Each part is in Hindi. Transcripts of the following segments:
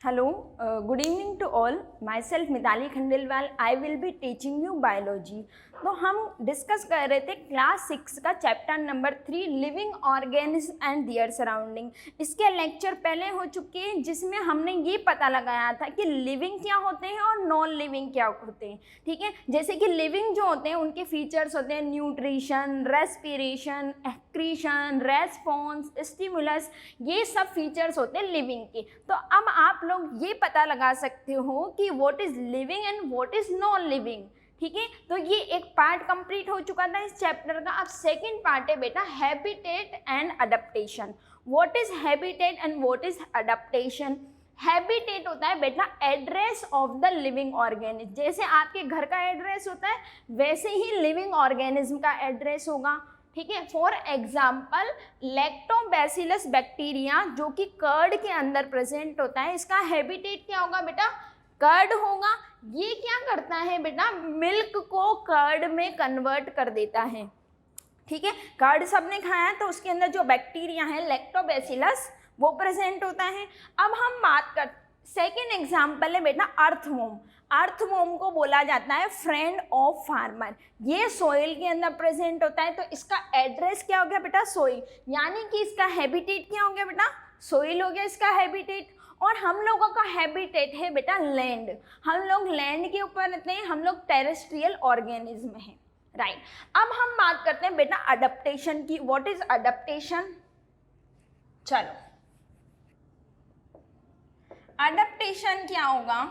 Hello, good evening to all. Myself Mitali Khandelwal. I will be teaching you biology. तो हम डिस्कस कर रहे थे क्लास 6 का chapter number 3 living organism and their surrounding. इसके लेक्चर पहले हो चुके हैं जिसमें हमने ये पता लगाया था कि लिविंग क्या होते हैं और नॉन लिविंग क्या होते हैं। ठीक है, जैसे कि लिविंग जो होते हैं उनके फीचर्स होते हैं nutrition, respiration, accretion, response, stimulus, ये सब फीचर्स होते हैं लिविंग के। तो अब आप लोग ये पता लगा सकते हो कि what is living and what is non living. ठीक है, तो ये एक पार्ट कंप्लीट हो चुका था इस चैप्टर का। अब सेकंड पार्ट है बेटा habitat and adaptation. What is habitat and what is adaptation? Habitat होता है बेटा address of the living organism. जैसे आपके घर का एड्रेस होता है वैसे ही लिविंग ऑर्गेनिज्म का एड्रेस होगा। ठीक है, फॉर एग्जाम्पल लैक्टोबैसिलस बैक्टीरिया जो कि कर्ड के अंदर प्रेजेंट होता है, इसका हैबिटेट क्या होगा बेटा? कर्ड होगा। ये क्या करता है बेटा? मिल्क को कर्ड में कन्वर्ट कर देता है। ठीक है, कर्ड सबने खाया है तो उसके अंदर जो बैक्टीरिया है लैक्टोबैसिलस वो प्रेजेंट होता है। अब हम बात कर सेकेंड एग्जाम्पल है बेटा अर्थवॉर्म। अर्थवॉर्म को बोला जाता है फ्रेंड ऑफ फार्मर। ये सोइल के अंदर प्रेजेंट होता है तो इसका एड्रेस क्या हो गया बेटा? सोइल, यानी कि इसका हैबिटेट क्या हो गया बेटा? सोइल हो गया इसका हैबिटेट। और हम लोगों का हैबिटेट है बेटा लैंड। हम लोग लैंड के ऊपर रहते हैं, हम लोग टेरेस्ट्रियल ऑर्गेनिज्म हैं। राइट, अब हम बात करते हैं बेटा अडेप्टेशन की। What is adaptation? चलो, अडेप्टेशन क्या होगा?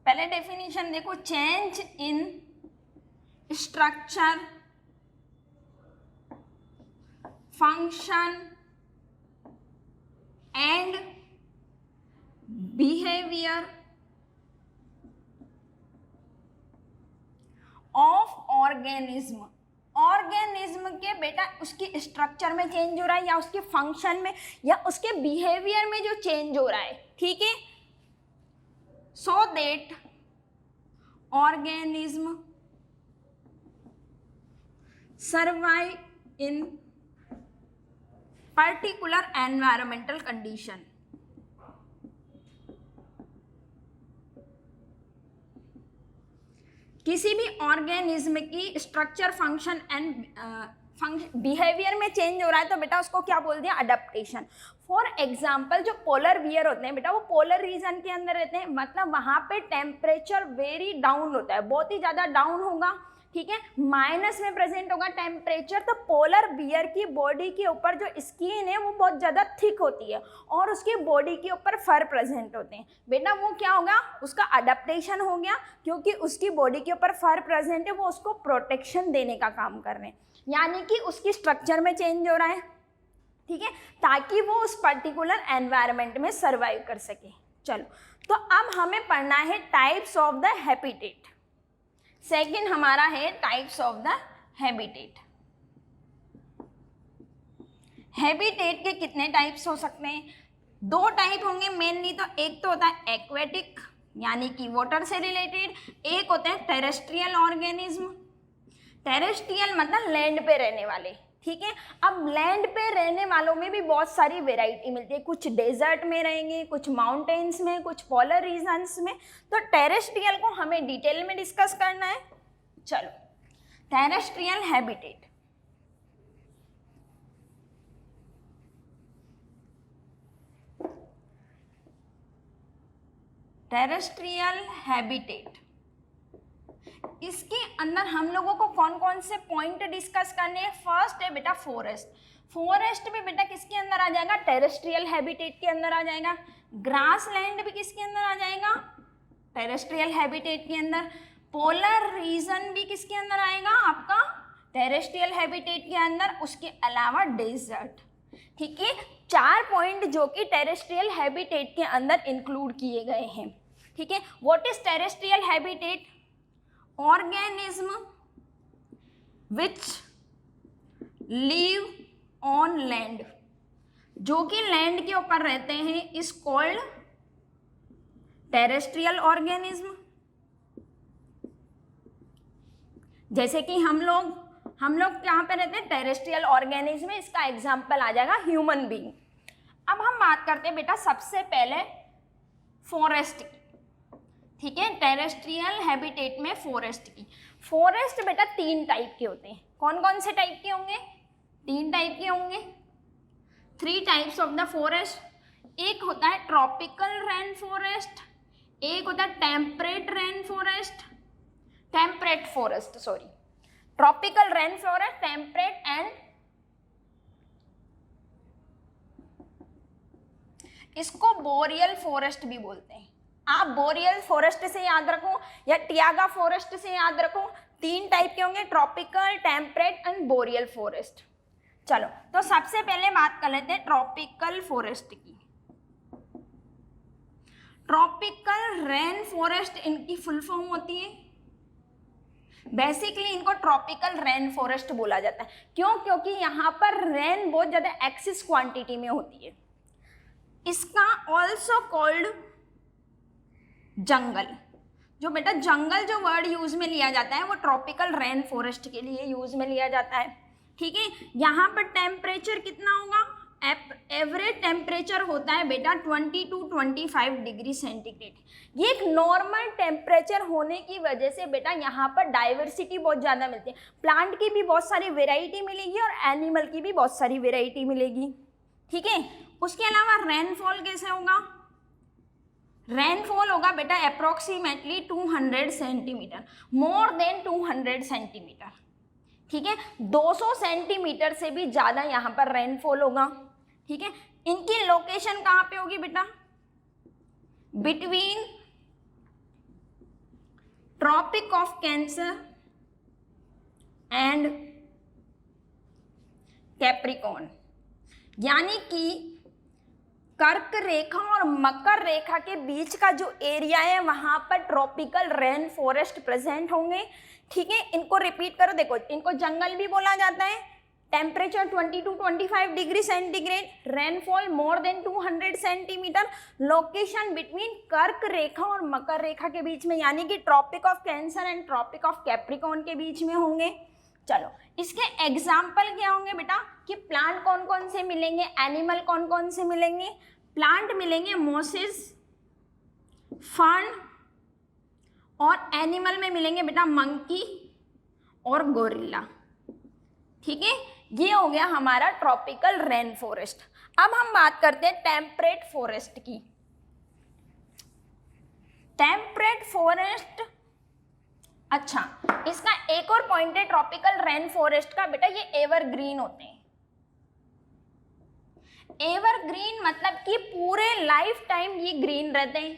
पहले डेफिनेशन देखो, change in structure, function and behaviour of organism. Organism के बेटा उसकी स्ट्रक्चर में चेंज हो रहा है या उसके फंक्शन में या उसके बिहेवियर में जो चेंज हो रहा है। ठीक है, so that organism survive in particular environmental condition. किसी भी ऑर्गेनिज्म की स्ट्रक्चर, फंक्शन एंड बिहेवियर में चेंज हो रहा है तो बेटा उसको क्या बोल दिया? अडेप्टेशन। फॉर एग्जाम्पल जो पोलर बियर होते हैं बेटा वो पोलर रीजन के अंदर रहते हैं, मतलब वहाँ पे टेम्परेचर वेरी डाउन होता है, बहुत ही ज़्यादा डाउन होगा। ठीक है, माइनस में प्रेजेंट होगा टेम्परेचर। तो पोलर बियर की बॉडी के ऊपर जो स्किन है वो बहुत ज़्यादा थिक होती है और उसकी बॉडी के ऊपर फर प्रेजेंट होते हैं। बेटा वो क्या होगा? उसका अडेप्टेशन हो गया, क्योंकि उसकी बॉडी के ऊपर फर प्रेजेंट है, वो उसको प्रोटेक्शन देने का काम कर रहे हैं, यानी कि उसकी स्ट्रक्चर में चेंज हो रहा है। ठीक है, ताकि वो उस पर्टिकुलर एनवायरनमेंट में सर्वाइव कर सके। चलो, तो अब हमें पढ़ना है types of the habitat. Second हमारा है types of the habitat. Habitat के कितने टाइप्स हो सकते हैं? दो टाइप होंगे मेनली। तो एक तो होता है एक्वेटिक यानी कि वाटर से रिलेटेड, एक होता है टेरेस्ट्रियल ऑर्गेनिज्म। टेरेस्ट्रियल मतलब लैंड पे रहने वाले। ठीक है, अब लैंड पे रहने वालों में भी बहुत सारी वेराइटी मिलती है, कुछ डेजर्ट में रहेंगे, कुछ माउंटेन्स में, कुछ पोलर रीजन्स में। तो टेरेस्ट्रियल को हमें डिटेल में डिस्कस करना है। चलो, टेरेस्ट्रियल हैबिटेट। टेरेस्ट्रियल हैबिटेट, इसके अंदर हम लोगों को कौन कौन से पॉइंट डिस्कस करने हैं? फर्स्ट है बेटा फॉरेस्ट। फॉरेस्ट भी बेटा किसके अंदर आ जाएगा? टेरेस्ट्रियल हैबिटेट के अंदर आ जाएगा। ग्रास लैंड भी किसके अंदर आ जाएगा? टेरेस्ट्रियल हैबिटेट के अंदर। पोलर रीजन भी किसके अंदर आएगा? आपका टेरेस्ट्रियल हैबिटेट के अंदर। उसके अलावा डेजर्ट। ठीक है, 4 पॉइंट जो कि टेरेस्ट्रियल हैबिटेट के अंदर इंक्लूड किए गए हैं। ठीक है, what is terrestrial habitat? Organism which live on land, जो कि लैंड के ऊपर रहते हैं, इज कॉल्ड टेरेस्ट्रियल ऑर्गेनिज्म। जैसे कि हम लोग कहाँ पे रहते हैं? टेरेस्ट्रियल ऑर्गेनिज्म में। इसका एग्जाम्पल आ जाएगा ह्यूमन बीइंग। अब हम बात करते हैं बेटा सबसे पहले फॉरेस्ट की, ठीक है, टेरेस्ट्रियल हैबिटेट में फॉरेस्ट की। फॉरेस्ट बेटा 3 टाइप के होते हैं। कौन कौन से टाइप के होंगे? 3 टाइप के होंगे। 3 टाइप्स ऑफ द फॉरेस्ट। एक होता है ट्रॉपिकल रेन फॉरेस्ट, एक होता है temperate rain forest, temperate forest sorry, tropical rain forest, temperate and, इसको बोरियल फॉरेस्ट भी बोलते हैं। आप बोरियल फॉरेस्ट से याद रखो या टियागा फॉरेस्ट से याद रखो। 3 टाइप के होंगे, tropical, temperate and boreal forest. चलो तो सबसे पहले बात कर लेते हैं ट्रॉपिकल फॉरेस्ट की। ट्रॉपिकल रेन फॉरेस्ट इनकी फुल फॉर्म होती है। बेसिकली इनको ट्रॉपिकल रेन फॉरेस्ट बोला जाता है। क्यों? क्योंकि यहाँ पर रेन बहुत ज्यादा एक्सेस क्वांटिटी में होती है। इसका ऑल्सो कॉल्ड जंगल, जो बेटा जंगल जो वर्ड यूज में लिया जाता है वो ट्रॉपिकल रेन फॉरेस्ट के लिए यूज में लिया जाता है, ठीक है। यहाँ पर टेम्परेचर कितना होगा? एवरेज टेम्परेचर होता है बेटा 20 to 25 डिग्री सेंटीग्रेड। ये एक नॉर्मल टेम्परेचर होने की वजह से बेटा यहाँ पर डाइवर्सिटी बहुत ज़्यादा मिलती है। प्लांट की भी बहुत सारी वेराइटी मिलेगी और एनिमल की भी बहुत सारी वेराइटी मिलेगी, ठीक है। उसके अलावा रेनफॉल कैसे होगा? रेनफॉल होगा बेटा approximately 200 centimetre, more than 200 centimetre, ठीक है। 200 सेंटीमीटर से भी ज़्यादा यहाँ पर रेनफॉल होगा, ठीक है। इनकी लोकेशन कहाँ पे होगी बेटा? Between tropic of cancer and Capricorn, यानी कि कर्क रेखा और मकर रेखा के बीच का जो एरिया है वहां पर ट्रॉपिकल रेन फॉरेस्ट प्रेजेंट होंगे, ठीक है। इनको रिपीट करो, देखो इनको जंगल भी बोला जाता है। Temperature 20 to 25 degree centigrade, rainfall more than 200 centimetre, location between कर्क रेखा और मकर रेखा के बीच में, यानी कि tropic of cancer and tropic of Capricorn के बीच में होंगे। चलो इसके एग्जाम्पल क्या होंगे बेटा कि प्लांट कौन कौन से मिलेंगे, एनिमल कौन कौन से मिलेंगे? प्लांट मिलेंगे मोसिस, फर्न, और एनिमल में मिलेंगे बेटा मंकी और गोरिल्ला, ठीक है। ये हो गया हमारा ट्रॉपिकल रेन फॉरेस्ट। अब हम बात करते हैं टेम्परेट फॉरेस्ट की। टेम्परेट फॉरेस्ट, अच्छा इसका एक और पॉइंट है ट्रॉपिकल रेन फॉरेस्ट का बेटा, ये एवरग्रीन होते हैं। एवरग्रीन मतलब कि पूरे लाइफ टाइम ये ग्रीन रहते हैं,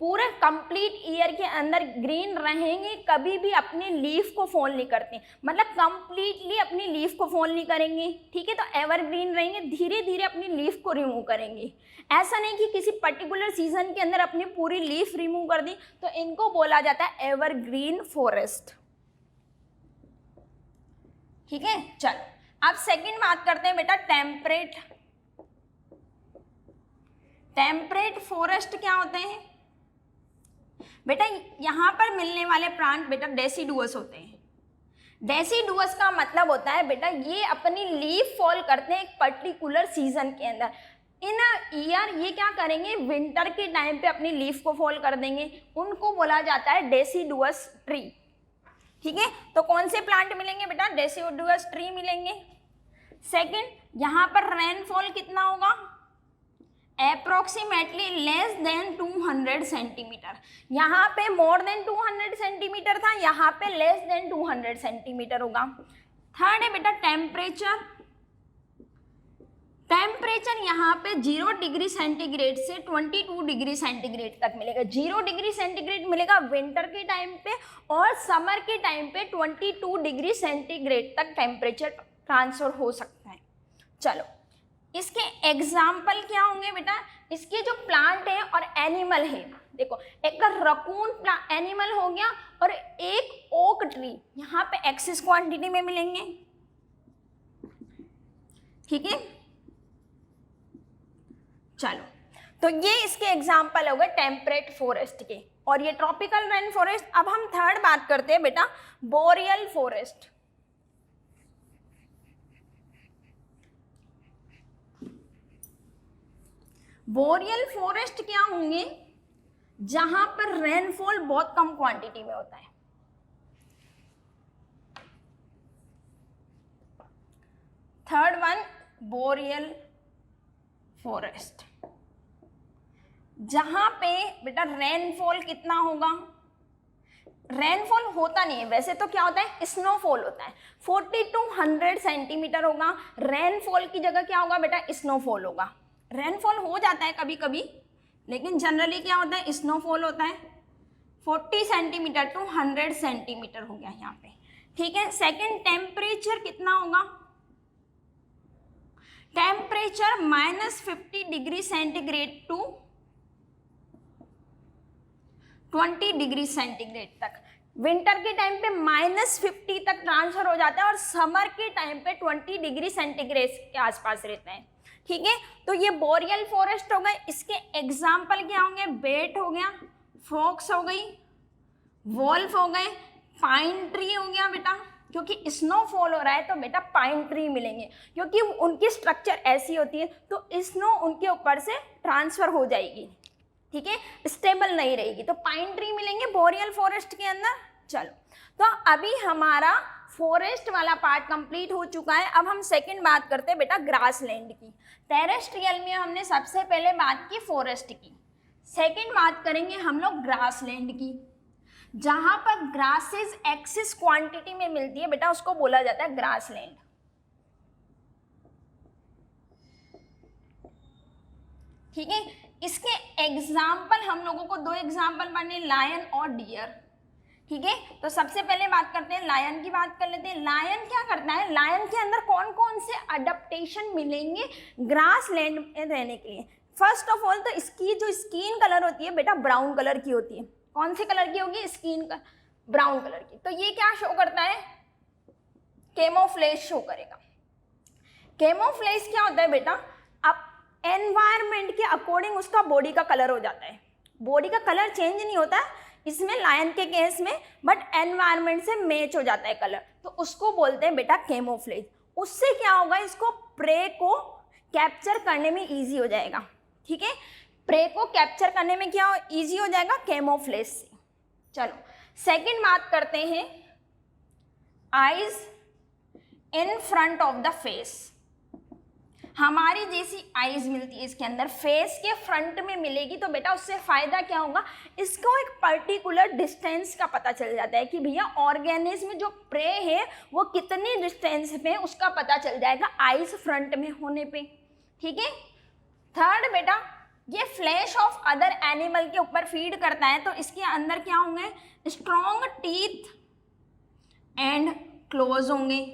पूरे कंप्लीट ईयर के अंदर ग्रीन रहेंगे, कभी भी अपनी लीफ को फॉल नहीं करते, मतलब कंप्लीटली अपनी लीफ को फॉल नहीं करेंगे, ठीक है। तो एवरग्रीन रहेंगे, धीरे धीरे अपनी लीफ को रिमूव करेंगे। ऐसा नहीं कि किसी पर्टिकुलर सीजन के अंदर अपनी पूरी लीफ रिमूव कर दी, तो इनको बोला जाता है एवरग्रीन फॉरेस्ट, ठीक है। चलो अब सेकंड बात करते हैं बेटा टेम्परेट। टेम्परेट फॉरेस्ट क्या होते हैं बेटा? यहाँ पर मिलने वाले प्लांट बेटा डेसिडुअस होते हैं। डेसिडुअस का मतलब होता है बेटा ये अपनी लीफ फॉल करते हैं एक पर्टिकुलर सीजन के अंदर। इन ईयर ये क्या करेंगे, विंटर के टाइम पे अपनी लीफ को फॉल कर देंगे, उनको बोला जाता है डेसिडुअस ट्री, ठीक है। तो कौन से प्लांट मिलेंगे बेटा? डेसिडुअस ट्री मिलेंगे। सेकंड, यहाँ पर रेनफॉल कितना होगा? Approximately less than 200 centimetre. यहाँ पे मोर देन 200 सेंटीमीटर था, यहाँ पे लेस देन 200 सेंटीमीटर होगा। थर्ड है बेटा टेम्परेचर। टेम्परेचर यहाँ पे 0 डिग्री सेंटीग्रेड से 22 डिग्री सेंटीग्रेड तक मिलेगा। 0 डिग्री सेंटीग्रेड मिलेगा विंटर के टाइम पे, और समर के टाइम पे 22 डिग्री सेंटीग्रेड तक टेम्परेचर ट्रांसफर हो सकता है। चलो इसके एग्जाम्पल क्या होंगे बेटा? इसके जो प्लांट है और एनिमल है, देखो एक रकून एनिमल हो गया और एक ओक ट्री यहाँ पे एक्सेस क्वांटिटी में मिलेंगे, ठीक है। चलो तो ये इसके एग्जाम्पल हो गए टेम्परेट फॉरेस्ट के, और ये ट्रॉपिकल रेन फॉरेस्ट। अब हम थर्ड बात करते हैं बेटा बोरियल फॉरेस्ट। बोरियल फॉरेस्ट क्या होंगे? जहां पर रेनफॉल बहुत कम क्वांटिटी में होता है। थर्ड वन, बोरियल फॉरेस्ट, जहां पे बेटा रेनफॉल कितना होगा, रेनफॉल होता नहीं है वैसे तो क्या होता है, स्नोफॉल होता है, 40 to 100 सेंटीमीटर होगा। रेनफॉल की जगह क्या होगा बेटा, स्नोफॉल होगा। रेनफॉल हो जाता है कभी कभी, लेकिन जनरली क्या होता है, स्नोफॉल होता है। 40 सेंटीमीटर टू 100 सेंटीमीटर हो गया यहाँ पे, ठीक है। सेकेंड, टेम्परेचर कितना होगा, temperature -50 degree centigrade to 20 degree centigrade तक। विंटर के टाइम पे -50 तक ट्रांसफर हो जाता है और समर के टाइम पे 20 डिग्री सेंटीग्रेड के आसपास रहता है, ठीक है। तो ये बोरियल फॉरेस्ट हो गए, इसके एग्जाम्पल क्या होंगे, बेट हो गया, फॉक्स हो गई, वोल्फ हो गए, पाइन ट्री हो गया बेटा, क्योंकि स्नोफॉल हो रहा है तो बेटा पाइन ट्री मिलेंगे, क्योंकि उनकी स्ट्रक्चर ऐसी होती है तो स्नो उनके ऊपर से ट्रांसफर हो जाएगी, ठीक है, स्टेबल नहीं रहेगी, तो पाइन ट्री मिलेंगे बोरियल फॉरेस्ट के अंदर। चलो, तो अभी हमारा फॉरेस्ट वाला पार्ट कंप्लीट हो चुका है। अब हम सेकंड बात करते हैं बेटा ग्रासलैंड की। टेरेस्ट्रियल में हमने सबसे पहले बात की फॉरेस्ट की, सेकंड बात करेंगे हम लोग ग्रासलैंड की। जहां पर ग्रासेस एक्सिस क्वांटिटी में मिलती है बेटा उसको बोला जाता है ग्रासलैंड, ठीक है। इसके एग्जाम्पल हम लोगों को दो एग्जाम्पल पढ़ने, लायन और डियर, ठीक है। तो सबसे पहले बात करते हैं लायन की, बात कर लेते हैं। लायन क्या करता है, लायन के अंदर कौन कौन से अडेप्टेशन मिलेंगे ग्रासलैंड में रहने के लिए। फर्स्ट ऑफ ऑल तो इसकी जो स्किन कलर होती है बेटा ब्राउन कलर की होती है। कौन से कलर की होगी, स्किन का ब्राउन कलर की। तो ये क्या शो करता है, कैमोफ्लेज शो करेगा। कैमोफ्लेज क्या होता है बेटा, अब एनवायरनमेंट के अकॉर्डिंग उसका बॉडी का कलर हो जाता है। बॉडी का कलर चेंज नहीं होता इसमें लायन के केस में, बट एनवायरनमेंट से मैच हो जाता है कलर, तो उसको बोलते हैं बेटा कैमोफ्लेज। उससे क्या होगा, इसको प्रे को कैप्चर करने में इजी हो जाएगा, ठीक है। प्रे को कैप्चर करने में क्या इजी हो जाएगा, कैमोफ्लेज से। चलो सेकंड बात करते हैं, eyes in front of the face. हमारी जैसी आईज मिलती है इसके अंदर, फेस के फ्रंट में मिलेगी, तो बेटा उससे फायदा क्या होगा, इसको एक पर्टिकुलर डिस्टेंस का पता चल जाता है कि भैया ऑर्गेनिज्म जो प्रे है वो कितनी डिस्टेंस पे, उसका पता चल जाएगा आईज फ्रंट में होने पे, ठीक है। थर्ड बेटा, ये फ्लैश ऑफ अदर एनिमल के ऊपर फीड करता है, तो इसके अंदर क्या होंगे, स्ट्रॉन्ग टीथ एंड क्लोज होंगे।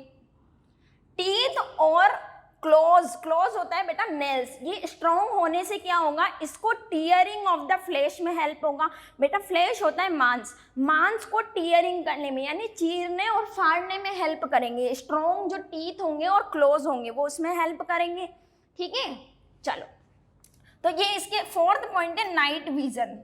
टीथ और क्लोज होता है बेटा नेल्स। ये स्ट्रॉन्ग होने से क्या होगा, इसको टीयरिंग ऑफ द फ्लैश में हेल्प होगा। बेटा फ्लैश होता है मांस, मांस को टीयरिंग करने में यानी चीरने और फाड़ने में हेल्प करेंगे। स्ट्रॉन्ग जो टीथ होंगे और क्लोज होंगे वो उसमें हेल्प करेंगे, ठीक है। चलो, तो ये इसके फोर्थ पॉइंट है नाइट विजन।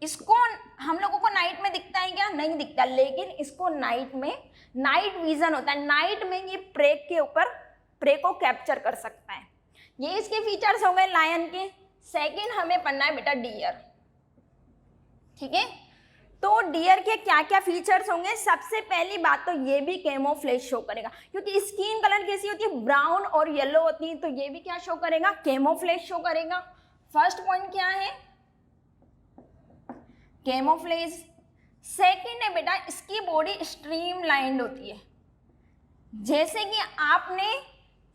इसको हम लोगों को नाइट में दिखता है क्या, नहीं दिखता, लेकिन इसको नाइट में नाइट विजन होता है। नाइट में ये प्रे के ऊपर प्रे को कैप्चर कर सकता है। ये इसके फीचर्स हो गए लायन के। सेकंड हमें पढ़ना है बेटा डियर, ठीक है। तो डियर के क्या क्या फीचर्स होंगे, सबसे पहली बात तो ये भी कैमोफ्लेज शो करेगा, क्योंकि स्किन कलर कैसी होती है, ब्राउन और येलो होती है, तो ये भी क्या शो करेगा, कैमोफ्लेज शो करेगा। फर्स्ट पॉइंट क्या है, कैमोफ्लेज। सेकंड है बेटा इसकी बॉडी स्ट्रीमलाइंड होती है। जैसे कि आपने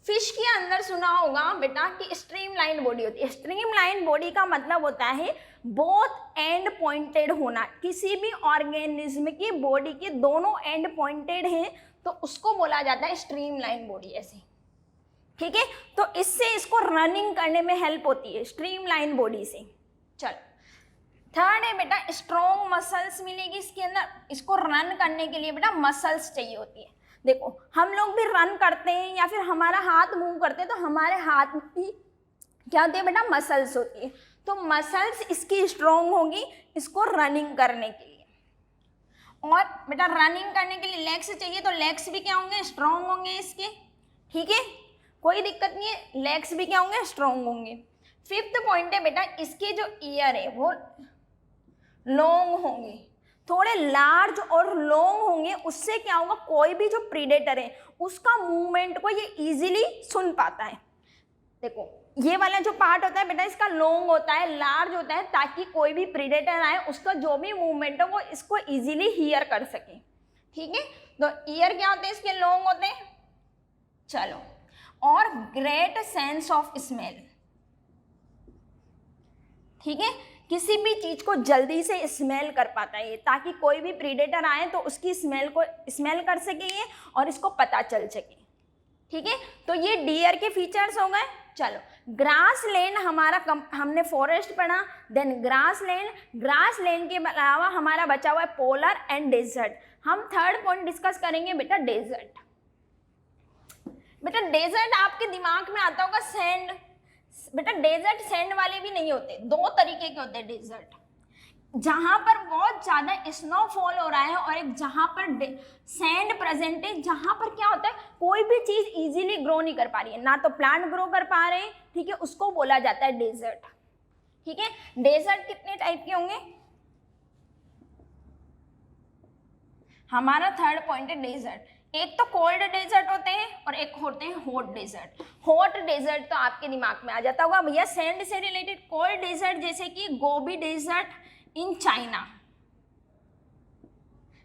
फिश के अंदर सुना होगा बेटा कि स्ट्रीमलाइन बॉडी होती है। स्ट्रीमलाइन बॉडी का मतलब होता है बोथ एंड पॉइंटेड होना। किसी भी ऑर्गेनिज्म की बॉडी के दोनों एंड पॉइंटेड हैं तो उसको बोला जाता है स्ट्रीमलाइन बॉडी, ऐसे, ठीक है। तो इससे इसको रनिंग करने में हेल्प होती है स्ट्रीमलाइन बॉडी से। चलो, थर्ड है बेटा स्ट्रॉन्ग मसल्स मिलेगी इसके अंदर। इसको रन करने के लिए बेटा मसल्स चाहिए होती है। देखो हम लोग भी रन करते हैं या फिर हमारा हाथ मूव करते हैं तो हमारे हाथ भी क्या होती है बेटा, मसल्स होती है। तो मसल्स इसकी स्ट्रॉन्ग होगी इसको रनिंग करने के लिए। और बेटा रनिंग करने के लिए लेग्स चाहिए, तो लेग्स भी क्या होंगे, स्ट्रॉन्ग होंगे इसके, ठीक है, कोई दिक्कत नहीं है, लेग्स भी क्या होंगे, स्ट्रॉन्ग होंगे। फिफ्थ पॉइंट है बेटा इसके जो ईयर है वो लॉन्ग होंगे, थोड़े लार्ज और लॉन्ग होंगे, उससे क्या होगा, कोई भी जो प्रीडेटर है उसका मूवमेंट को ये इजीली सुन पाता है। देखो ये वाला जो पार्ट होता है बेटा इसका लॉन्ग होता है, लार्ज होता है, ताकि कोई भी प्रीडेटर आए उसका जो भी मूवमेंट है वो इसको इजीली हियर कर सके। ठीक है, तो ईयर क्या होते हैं इसके, लॉन्ग होते हैं। चलो, और ग्रेट सेंस ऑफ स्मेल। ठीक है, किसी भी चीज को जल्दी से स्मेल कर पाता है ये, ताकि कोई भी प्रीडेटर आए तो उसकी स्मेल को स्मेल कर सके ये और इसको पता चल सके। ठीक है, तो ये डियर के फीचर्स हो गए। चलो, ग्रास लैंड हमारा हमने फॉरेस्ट पढ़ा, देन ग्रास लैंड के अलावा हमारा बचा हुआ है पोलर एंड डेजर्ट। हम थर्ड पॉइंट डिस्कस करेंगे बेटा डेजर्ट। बेटा डेजर्ट आपके दिमाग में आता होगा सैंड। बेटा डेजर्ट सैंड वाले भी नहीं होते, दो तरीके के होते हैं डेजर्ट, जहां पर बहुत ज्यादा स्नोफॉल हो रहा है और एक जहां पर सैंड प्रेजेंट है, जहां पर क्या होता है कोई भी चीज इजीली ग्रो नहीं कर पा रही है, ना तो प्लांट ग्रो कर पा रहे हैं। ठीक है, उसको बोला जाता है डेजर्ट। ठीक है, डेजर्ट कितने टाइप के होंगे, हमारा थर्ड पॉइंट है डेजर्ट। एक तो कोल्ड डेजर्ट होते हैं और एक होते हैं हॉट डेजर्ट। हॉट डेजर्ट तो आपके दिमाग में आ जाता होगा भैया सैंड से रिलेटेड। कोल्ड डेजर्ट जैसे कि गोबी डेजर्ट इन चाइना।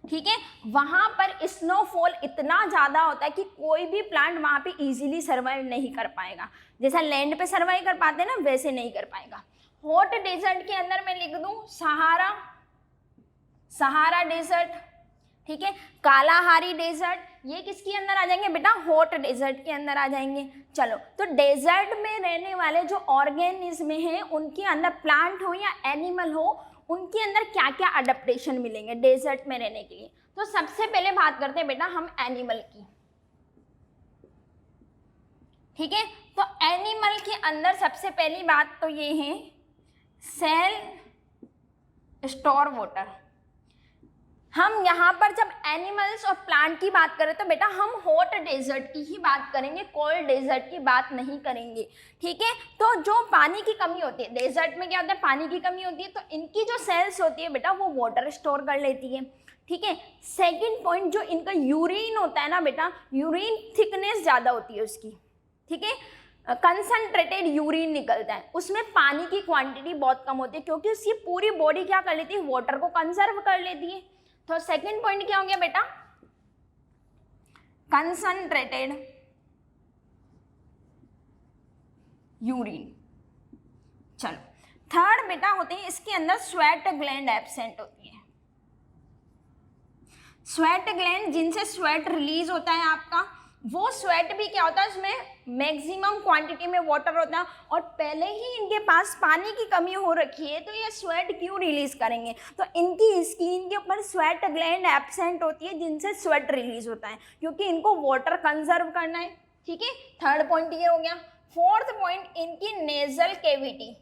ठीक है, वहां पर स्नोफॉल इतना ज्यादा होता है कि कोई भी प्लांट वहां पे इजीली सर्वाइव नहीं कर पाएगा, जैसा लैंड पे सर्वाइव कर पाते हैं ना वैसे नहीं कर पाएगा। हॉट डेजर्ट के अंदर मैं लिख दूं सहारा डेजर्ट। ठीक है, कालाहारी डेजर्ट, ये किसके अंदर आ जाएंगे बेटा, हॉट डेजर्ट के अंदर आ जाएंगे। चलो, तो डेजर्ट में रहने वाले जो ऑर्गेनिज्म हैं उनके अंदर प्लांट हो या एनिमल हो, उनके अंदर क्या क्या अडेप्टेशन मिलेंगे डेजर्ट में रहने के लिए। तो सबसे पहले बात करते हैं बेटा हम एनिमल की। ठीक है, तो एनिमल के अंदर सबसे पहली बात तो ये है सेल स्टोर वाटर। हम यहाँ पर जब एनिमल्स और प्लांट की बात करें तो बेटा हम हॉट डेजर्ट की ही बात करेंगे, कोल्ड डेजर्ट की बात नहीं करेंगे। ठीक है, तो जो पानी की कमी होती है डेजर्ट में, क्या होता है पानी की कमी होती है, तो इनकी जो सेल्स होती है बेटा वो वाटर स्टोर कर लेती है। ठीक है, सेकेंड पॉइंट जो इनका यूरिन होता है ना बेटा, यूरिन थिकनेस ज़्यादा होती है उसकी। ठीक है, कंसनट्रेटेड यूरिन निकलता है, उसमें पानी की क्वांटिटी बहुत कम होती है, क्योंकि उसकी पूरी बॉडी क्या कर लेती है, वाटर को कंजर्व कर लेती है। तो सेकंड पॉइंट क्या हो गया बेटा, कंसंट्रेटेड यूरिन। चलो, थर्ड बेटा होते हैं इसके अंदर स्वेट ग्लैंड एब्सेंट होती है। स्वेट ग्लैंड जिनसे स्वेट रिलीज होता है आपका, वो स्वेट भी क्या होता है उसमें मैक्सिमम क्वांटिटी में वाटर होता है, और पहले ही इनके पास पानी की कमी हो रखी है, तो ये स्वेट क्यों रिलीज करेंगे, तो इनकी स्किन के ऊपर स्वेट ग्लैंड एब्सेंट होती है जिनसे स्वेट रिलीज होता है, क्योंकि इनको वाटर कंजर्व करना है। ठीक है, थर्ड पॉइंट ये हो गया। फोर्थ पॉइंट इनकी नेजल केविटी।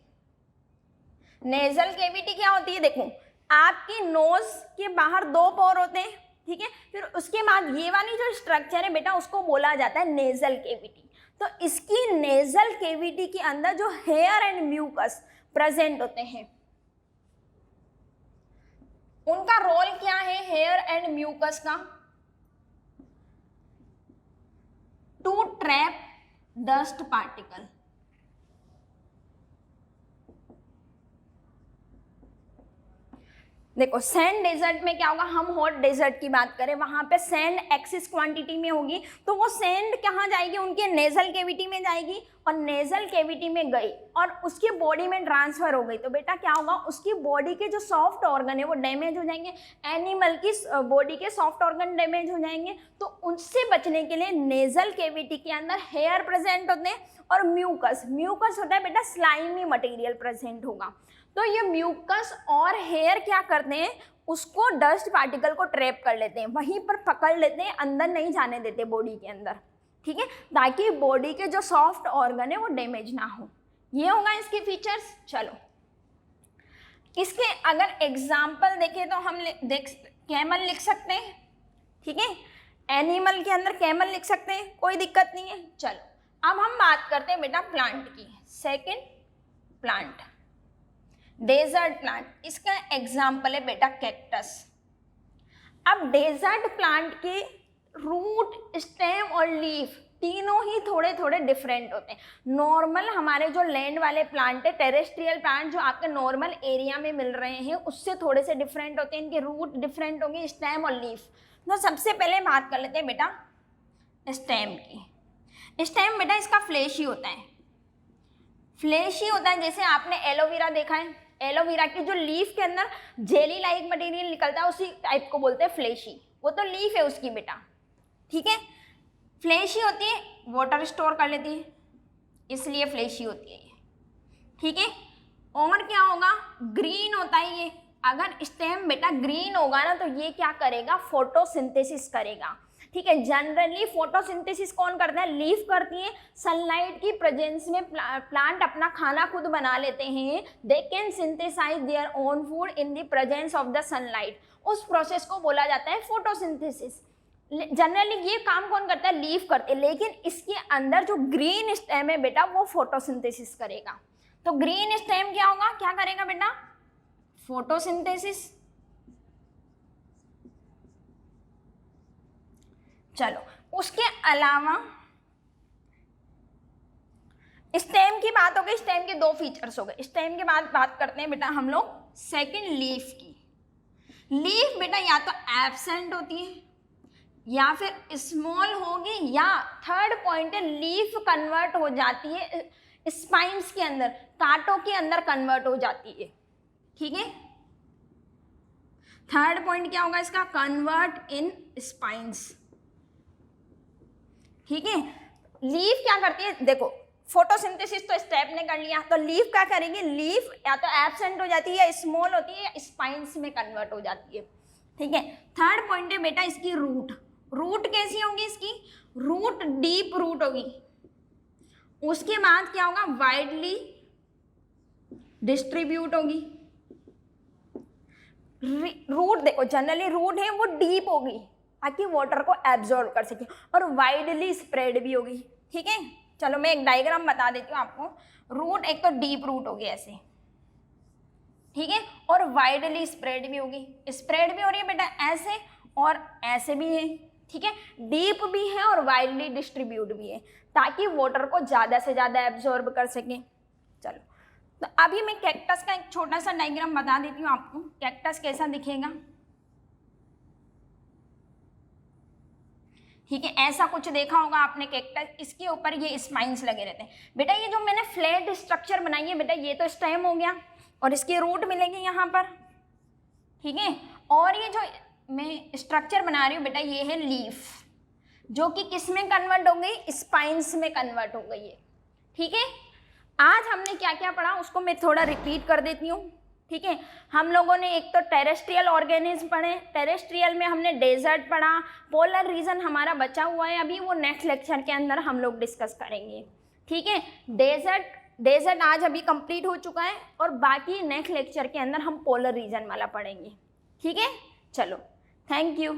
नेजल केविटी क्या होती है, देखो आपकी नोज के बाहर दो पोर होते हैं। ठीक है, फिर उसके बाद ये वाली जो स्ट्रक्चर है बेटा उसको बोला जाता है नेजल केविटी। तो इसकी नेजल केविटी के अंदर जो हेयर एंड म्यूकस प्रेजेंट होते हैं, उनका रोल क्या है हेयर एंड म्यूकस का, टू ट्रैप डस्ट पार्टिकल। देखो सैंड डेजर्ट में क्या होगा, हम हॉट डेजर्ट की बात करें, वहां पे सैंड एक्सिस क्वांटिटी में होगी, तो वो सैंड कहाँ जाएगी, उनके नेजल केविटी में जाएगी, और नेजल केविटी में गई और उसकी बॉडी में ट्रांसफर हो गई, तो बेटा क्या होगा, उसकी बॉडी के जो सॉफ्ट ऑर्गन है वो डैमेज हो जाएंगे, एनिमल की बॉडी के सॉफ्ट ऑर्गन डैमेज हो जाएंगे। तो उससे बचने के लिए नेजल केविटी के अंदर हेयर प्रेजेंट होते हैं, और म्यूकस होता है बेटा स्लाइमी मटेरियल प्रेजेंट होगा। तो ये म्यूकस और हेयर क्या करते हैं, उसको डस्ट पार्टिकल को ट्रैप कर लेते हैं, वहीं पर पकड़ लेते हैं, अंदर नहीं जाने देते बॉडी के अंदर। ठीक है, ताकि बॉडी के जो सॉफ्ट ऑर्गन है वो डैमेज ना हो। ये होगा इसके फीचर्स। चलो, इसके अगर एग्जाम्पल देखें तो हम कैमल लिख सकते हैं। ठीक है, एनिमल के अंदर कैमल लिख सकते हैं, कोई दिक्कत नहीं है। चलो, अब हम बात करते हैं बेटा प्लांट की। सेकेंड प्लांट, डेजर्ट प्लांट, इसका एग्जाम्पल है बेटा कैक्टस। अब डेजर्ट प्लांट के रूट, स्टेम और लीफ तीनों ही थोड़े थोड़े डिफरेंट होते हैं। नॉर्मल हमारे जो लैंड वाले प्लांट है, टेरेस्ट्रियल प्लांट जो आपके नॉर्मल एरिया में मिल रहे हैं, उससे थोड़े से डिफरेंट होते हैं, इनके रूट डिफरेंट होंगे, स्टेम और लीफ। तो सबसे पहले बात कर लेते हैं बेटा स्टेम की। स्टेम बेटा इसका फ्लैशी होता है, फ्लैशी होता है। जैसे आपने एलोवेरा देखा है, एलोवेरा की जो लीफ के अंदर जेली लाइक मटेरियल निकलता है, उसी टाइप को बोलते हैं फ्लैशी। वो तो लीफ है उसकी बेटा, ठीक है। फ्लैशी होती है, वाटर स्टोर कर लेती है, इसलिए फ्लैशी होती है ये, ठीक है। और क्या होगा, ग्रीन होता है ये। अगर स्टेम बेटा ग्रीन होगा ना, तो ये क्या करेगा, फोटोसिंथेसिस करेगा, ठीक है। जनरली फोटोसिंथेसिस कौन करता है, लीफ करती है। सनलाइट की प्रेजेंस में प्लांट अपना खाना खुद बना लेते हैं। They can synthesise their own food in the presence of the sunlight. उस प्रोसेस को बोला जाता है फोटोसिंथेसिस। जनरली ये काम कौन करता है, लीफ करते हैं, लेकिन इसके अंदर जो ग्रीन स्टेम है बेटा वो फोटोसिंथेसिस करेगा। तो ग्रीन स्टेम क्या होगा, क्या करेगा बेटा, फोटोसिंथेसिस। चलो, उसके अलावा स्टेम की बात हो गई, स्टेम के दो फीचर्स हो गए। स्टेम के बाद बात करते हैं बेटा हम लोग सेकंड लीफ की। लीफ बेटा या तो एब्सेंट होती है या फिर स्मॉल होगी, या थर्ड पॉइंट है लीफ कन्वर्ट हो जाती है स्पाइंस के अंदर, कांटों के अंदर कन्वर्ट हो जाती है, ठीक है। थर्ड पॉइंट क्या होगा इसका, कन्वर्ट इन स्पाइंस, ठीक है। लीफ क्या करती है, देखो फोटोसिंथेसिस तो स्टेप ने कर लिया, तो लीफ क्या करेगी, लीफ या तो एब्सेंट हो जाती है, या स्मॉल होती है, या स्पाइंस में कन्वर्ट हो जाती है, ठीक है। थर्ड पॉइंट है बेटा इसकी रूट। रूट कैसी होगी इसकी, रूट डीप रूट होगी। उसके बाद क्या होगा, वाइडली डिस्ट्रीब्यूट होगी। रूट देखो जनरली रूट है वो डीप होगी ताकि वाटर को एब्जॉर्ब कर सके, और वाइडली स्प्रेड भी होगी, ठीक है। चलो मैं एक डायग्राम बता देती हूँ आपको। रूट एक तो डीप रूट होगी ऐसे, ठीक है, और वाइडली स्प्रेड भी होगी। स्प्रेड भी हो रही है बेटा ऐसे और ऐसे भी है, ठीक है। डीप भी है और वाइडली डिस्ट्रीब्यूट भी है, ताकि वाटर को ज़्यादा से ज़्यादा एब्जॉर्ब कर सके। चलो, तो अभी मैं कैक्टस का एक छोटा सा डायग्राम बता देती हूँ आपको, कैक्टस कैसा दिखेगा, ठीक है। ऐसा कुछ देखा होगा आपने कैक्टस, इसके ऊपर ये स्पाइंस लगे रहते हैं बेटा। ये जो मैंने फ्लैट स्ट्रक्चर बनाई है बेटा, ये तो स्टेम हो गया, और इसके रूट मिलेंगे यहाँ पर, ठीक है। और ये जो मैं स्ट्रक्चर बना रही हूँ बेटा, ये है लीफ, जो कि किस में कन्वर्ट हो गई, स्पाइंस में कन्वर्ट हो गई है, ठीक है। आज हमने क्या क्या पढ़ा उसको मैं थोड़ा रिपीट कर देती हूँ, ठीक है। हम लोगों ने एक तो टेरेस्ट्रियल ऑर्गेनिज्म पढ़े, टेरेस्ट्रियल में हमने डेजर्ट पढ़ा, पोलर रीजन हमारा बचा हुआ है अभी, वो नेक्स्ट लेक्चर के अंदर हम लोग डिस्कस करेंगे, ठीक है। डेजर्ट आज अभी कंप्लीट हो चुका है, और बाकी नेक्स्ट लेक्चर के अंदर हम पोलर रीजन वाला पढ़ेंगे, ठीक है। चलो, थैंक यू।